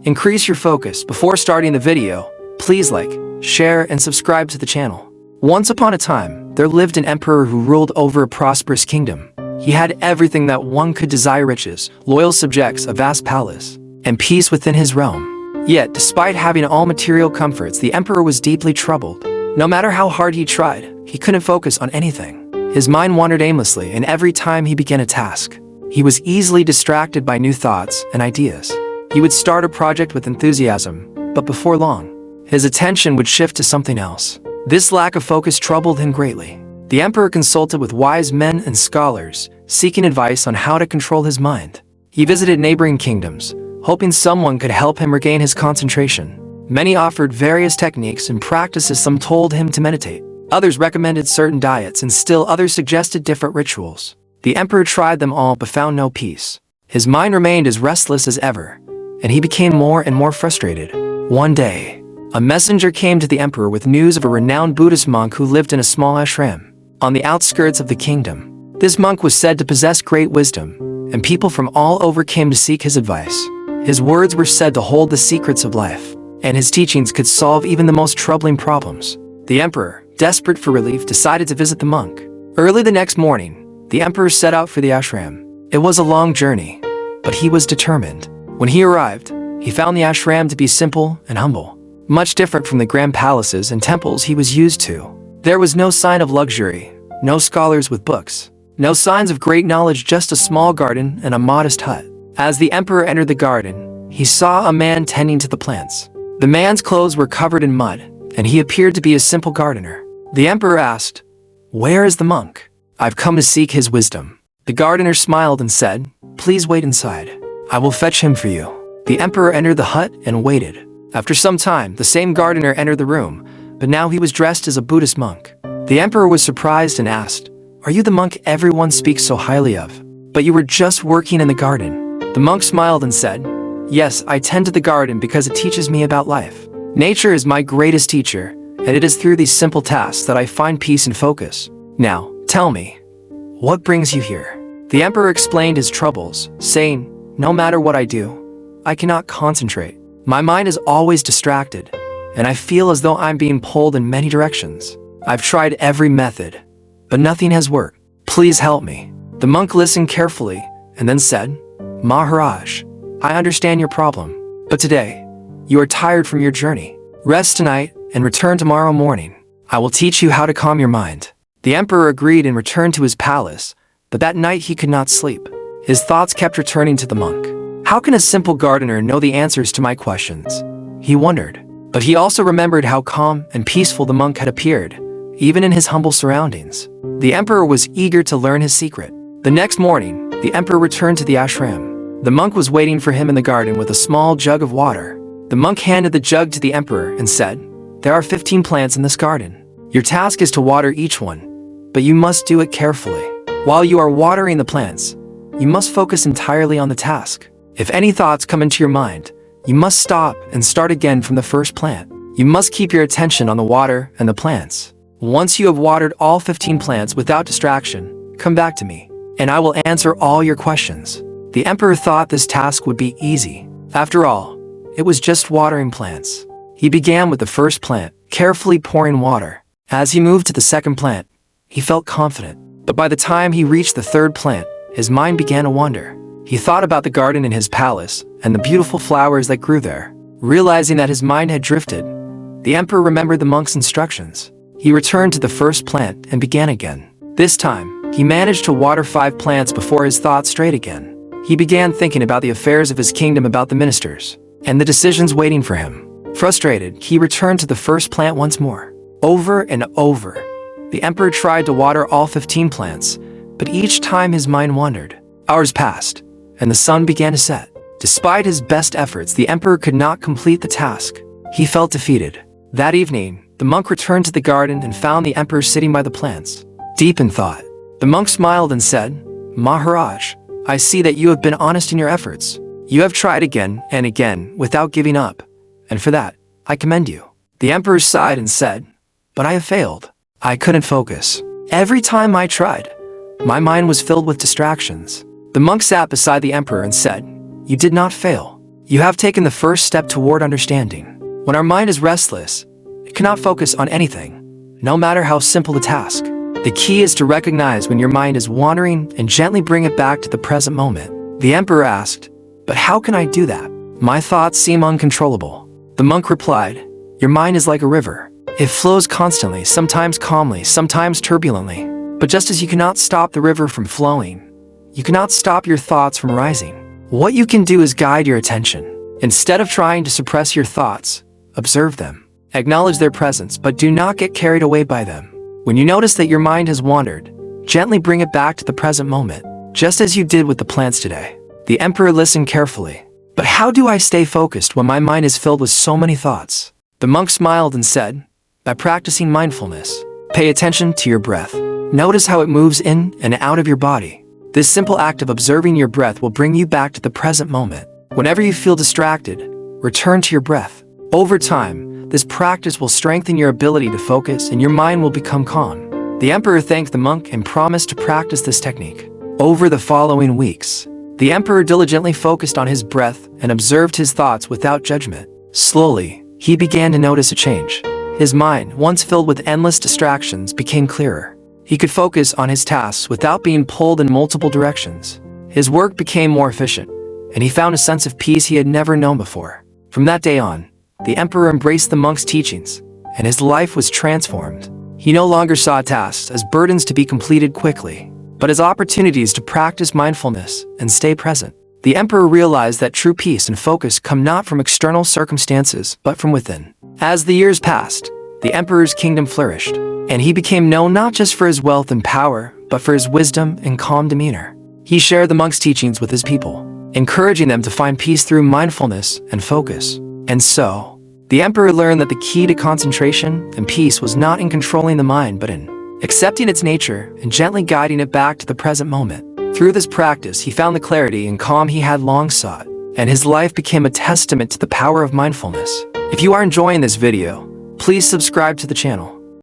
increase your focus. Before starting the video, please like, share, and subscribe to the channel. Once upon a time, there lived an emperor who ruled over a prosperous kingdom. He had everything that one could desire: riches, loyal subjects, a vast palace, and peace within his realm. Yet, despite having all material comforts, the emperor was deeply troubled. No matter how hard he tried, he couldn't focus on anything. His mind wandered aimlessly, and every time he began a task, he was easily distracted by new thoughts and ideas. He would start a project with enthusiasm, but before long, his attention would shift to something else. This lack of focus troubled him greatly. The emperor consulted with wise men and scholars, seeking advice on how to control his mind. He visited neighboring kingdoms, hoping someone could help him regain his concentration. Many offered various techniques and practices. Some told him to meditate. Others recommended certain diets, and still others suggested different rituals. The emperor tried them all but found no peace. His mind remained as restless as ever, and he became more and more frustrated. One day, a messenger came to the emperor with news of a renowned Buddhist monk who lived in a small ashram on the outskirts of the kingdom. This monk was said to possess great wisdom, and people from all over came to seek his advice. His words were said to hold the secrets of life, and his teachings could solve even the most troubling problems. The emperor, desperate for relief, decided to visit the monk. Early the next morning, the emperor set out for the ashram. It was a long journey, but he was determined. When he arrived, he found the ashram to be simple and humble, much different from the grand palaces and temples he was used to. There was no sign of luxury, no scholars with books, no signs of great knowledge, just a small garden and a modest hut. As the emperor entered the garden, he saw a man tending to the plants. The man's clothes were covered in mud, and he appeared to be a simple gardener. The emperor asked, "Where is the monk? I've come to seek his wisdom." The gardener smiled and said, "Please wait inside. I will fetch him for you." The emperor entered the hut and waited. After some time, the same gardener entered the room, but now he was dressed as a Buddhist monk. The emperor was surprised and asked, "Are you the monk everyone speaks so highly of? But you were just working in the garden." The monk smiled and said, "Yes, I tend to the garden because it teaches me about life. Nature is my greatest teacher, and it is through these simple tasks that I find peace and focus. Now, tell me, what brings you here?" The emperor explained his troubles, saying, "No matter what I do, I cannot concentrate. My mind is always distracted, and I feel as though I'm being pulled in many directions. I've tried every method, but nothing has worked. Please help me." The monk listened carefully and then said, "Maharaj, I understand your problem, but today, you are tired from your journey. Rest tonight and return tomorrow morning. I will teach you how to calm your mind." The emperor agreed and returned to his palace, but that night he could not sleep. His thoughts kept returning to the monk. How can a simple gardener know the answers to my questions? He wondered. But he also remembered how calm and peaceful the monk had appeared, even in his humble surroundings. The emperor was eager to learn his secret. The next morning, the emperor returned to the ashram. The monk was waiting for him in the garden with a small jug of water. The monk handed the jug to the emperor and said, "There are 15 plants in this garden. Your task is to water each one, but you must do it carefully. While you are watering the plants, you must focus entirely on the task. If any thoughts come into your mind, you must stop and start again from the first plant. You must keep your attention on the water and the plants. Once you have watered all 15 plants without distraction, come back to me, and I will answer all your questions." The emperor thought this task would be easy. After all, it was just watering plants. He began with the first plant, carefully pouring water. As he moved to the second plant, he felt confident. But by the time he reached the third plant, his mind began to wander. He thought about the garden in his palace and the beautiful flowers that grew there. Realizing that his mind had drifted, the emperor remembered the monk's instructions. He returned to the first plant and began again. This time, he managed to water 5 plants before his thoughts strayed again. He began thinking about the affairs of his kingdom, about the ministers, and the decisions waiting for him. Frustrated, he returned to the first plant once more. Over and over, the emperor tried to water all 15 plants, but each time his mind wandered. Hours passed, and the sun began to set. Despite his best efforts, the emperor could not complete the task. He felt defeated. That evening, the monk returned to the garden and found the emperor sitting by the plants, deep in thought. The monk smiled and said, "Maharaj, I see that you have been honest in your efforts. You have tried again and again without giving up, and for that, I commend you." The emperor sighed and said, "But I have failed. I couldn't focus. Every time I tried, my mind was filled with distractions." The monk sat beside the emperor and said, "You did not fail. You have taken the first step toward understanding. When our mind is restless, it cannot focus on anything, no matter how simple the task. The key is to recognize when your mind is wandering and gently bring it back to the present moment. The emperor asked, "But how can I do that? My thoughts seem uncontrollable." The monk replied, "Your mind is like a river. It flows constantly, sometimes calmly, sometimes turbulently. But just as you cannot stop the river from flowing, you cannot stop your thoughts from rising. What you can do is guide your attention. Instead of trying to suppress your thoughts, observe them. Acknowledge their presence, but do not get carried away by them. When you notice that your mind has wandered, gently bring it back to the present moment, just as you did with the plants today." The emperor listened carefully. "But how do I stay focused when my mind is filled with so many thoughts?" The monk smiled and said, "By practicing mindfulness, pay attention to your breath. Notice how it moves in and out of your body. This simple act of observing your breath will bring you back to the present moment. Whenever you feel distracted, return to your breath. Over time, this practice will strengthen your ability to focus and your mind will become calm." The emperor thanked the monk and promised to practice this technique. Over the following weeks, the emperor diligently focused on his breath and observed his thoughts without judgment. Slowly, he began to notice a change. His mind, once filled with endless distractions, became clearer. He could focus on his tasks without being pulled in multiple directions. His work became more efficient, and he found a sense of peace he had never known before. From that day on, the emperor embraced the monk's teachings, and his life was transformed. He no longer saw tasks as burdens to be completed quickly, but as opportunities to practice mindfulness and stay present. The emperor realized that true peace and focus come not from external circumstances, but from within. As the years passed, the emperor's kingdom flourished, and he became known not just for his wealth and power, but for his wisdom and calm demeanor. He shared the monk's teachings with his people, encouraging them to find peace through mindfulness and focus. And so, the emperor learned that the key to concentration and peace was not in controlling the mind, but in accepting its nature and gently guiding it back to the present moment. Through this practice, he found the clarity and calm he had long sought, and his life became a testament to the power of mindfulness. If you are enjoying this video, please subscribe to the channel.